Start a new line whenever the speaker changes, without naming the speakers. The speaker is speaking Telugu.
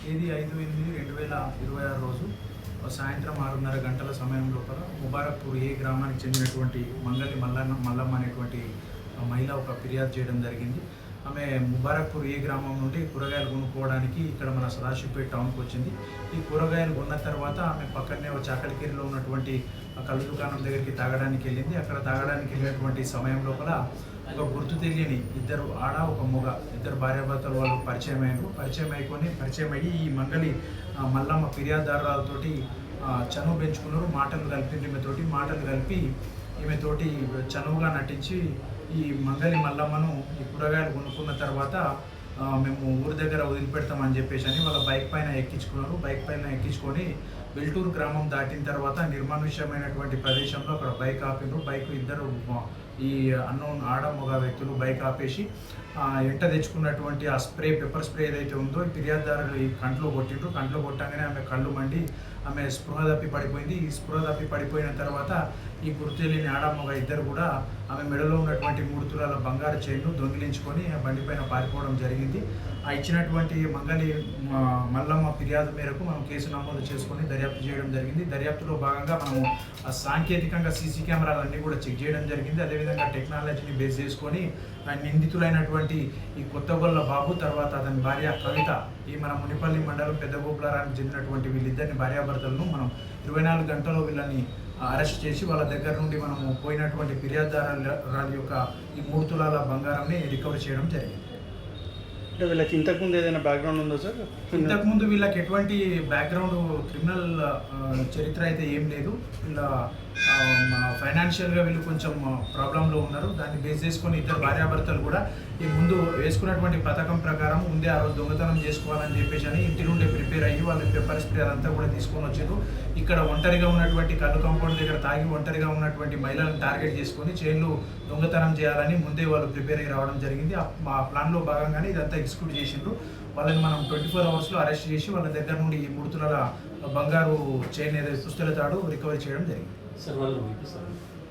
తేదీ 5/8/2026 రోజు సాయంత్రం 6:30 గంటల సమయం లోపల ముబారక్పూర్ ఏ గ్రామానికి చెందినటువంటి మంగళి మల్లమ్మ అనేటువంటి మహిళ ఒక ఫిర్యాదు చేయడం జరిగింది. ఆమె ముబారక్పూర్ ఏ గ్రామం నుండి కూరగాయలు కొనుక్కోవడానికి ఇక్కడ మన సదాశివపేట టౌన్కి వచ్చింది. ఈ కూరగాయలు కొన్న తర్వాత ఆమె పక్కనే చాకలికేరిలో ఉన్నటువంటి కళ్ళు దుకాణం దగ్గరికి తాగడానికి వెళ్ళింది. అక్కడ తాగడానికి వెళ్ళినటువంటి సమయం లోపల ఒక గుర్తు తెలియని ఇద్దరు ఆడ ఒక మొగ ఇద్దరు భార్యాభర్తలు వాళ్ళు పరిచయం అయ్యి ఈ మంగళి మల్లమ్మ ఫిర్యాదుదారులతోటి చనువు పెంచుకున్నారు. మాటలు కలిపి మాటలు కలిపి ఈమెతోటి చనువుగా నటించి ఈ మంగళి మల్లమ్మను ఈ కూరగాయలు కొనుక్కున్న తర్వాత మేము ఊరి దగ్గర వదిలిపెడతామని చెప్పేసి అని వాళ్ళ బైక్ పైన ఎక్కించుకొని వెల్టూరు గ్రామం దాటిన తర్వాత నిర్మానుష్యమైనటువంటి ప్రదేశంలో అక్కడ బైక్ ఆపినారు. బైక్ ఇద్దరు ఈ అన్నోన్ ఆడ మగ వ్యక్తులు బైక్ ఆపేసి ఎంట తెచ్చుకున్నటువంటి ఆ పెప్పర్ స్ప్రే ఏదైతే ఉందో ఈ ఫిర్యాదుదారులు ఈ కంట్లో కొట్టగానే ఆమె కళ్ళు మండి ఆమె స్పృహ తప్పి పడిపోయింది. ఈ స్పృహ తప్పి పడిపోయిన తర్వాత ఈ గుర్తు తెలియని ఆడ మగ ఇద్దరు కూడా ఆమె మెడలో ఉన్నటువంటి 3 తులాల బంగారు చైన్ను దొంగిలించుకొని ఆ బండిపైన పారిపోవడం జరిగింది. ఆ ఇచ్చినటువంటి మంగళి మల్లమ్మ ఫిర్యాదు మేరకు మనం కేసు నమోదు చేసుకొని దర్యాప్తు చేయడం జరిగింది. దర్యాప్తులో భాగంగా మనము సాంకేతికంగా సీసీ కెమెరాలన్నీ కూడా చెక్ చేయడం జరిగింది. అదేవిధంగా టెక్నాలజీని బేస్ చేసుకొని నిందితులైనటువంటి ఈ కొత్తగొల్ల బాబు తర్వాత అతని భార్య కవిత ఈ మన మునిపల్లి మండలం పెద్దగోపులారానికి చెందినటువంటి వీళ్ళిద్దరిని భార్యాభర్తలను మనం 24 గంటల్లో వీళ్ళని అరెస్ట్ చేసి వాళ్ళ దగ్గర నుండి మనము పోయినటువంటి ఫిర్యాదుదారుల యొక్క ఈ 3 తులాల బంగారాన్ని రికవర్ చేయడం జరిగింది.
అంటే వీళ్ళకి ఇంతకుముందు ఏదైనా బ్యాక్గ్రౌండ్ ఉందో సార్?
ఇంతకుముందు వీళ్ళకి ఎటువంటి బ్యాక్గ్రౌండ్ క్రిమినల్ చరిత్ర అయితే ఏం లేదు. వీళ్ళ ఫైనాన్షియల్గా వీళ్ళు కొంచెం ప్రాబ్లంలో ఉన్నారు. దాన్ని బేస్ చేసుకొని ఇద్దరు భార్యాభర్తలు కూడా ఈ ముందు వేసుకున్నటువంటి పథకం ప్రకారం ముందే ఆ రోజు దొంగతనం చేసుకోవాలని చెప్పేసి అని ఇంటి నుండి ప్రిపేర్ అయ్యి వాళ్ళ పెప్పర్ స్ప్రే అదంతా కూడా తీసుకొని వచ్చారు. ఇక్కడ ఒంటరిగా ఉన్నటువంటి కళ్ళు కాంపౌండ్ దగ్గర తాగి ఒంటరిగా ఉన్నటువంటి మహిళలను టార్గెట్ చేసుకొని చైన్లు దొంగతనం చేయాలని ముందే వాళ్ళు ప్రిపేర్ అయ్యి రావడం జరిగింది. ఆ ప్లాన్లో భాగంగానే ఇదంతా ఎగ్జిక్యూట్ చేసిండ్రు. వాళ్ళని మనం 24 అవర్స్లో అరెస్ట్ చేసి వాళ్ళ దగ్గర నుండి ఈ 3 తులాల బంగారు చైన్ ఏదైతే పుస్తల తాడు రికవరీ చేయడం జరిగింది.
సార్ వాళ్ళు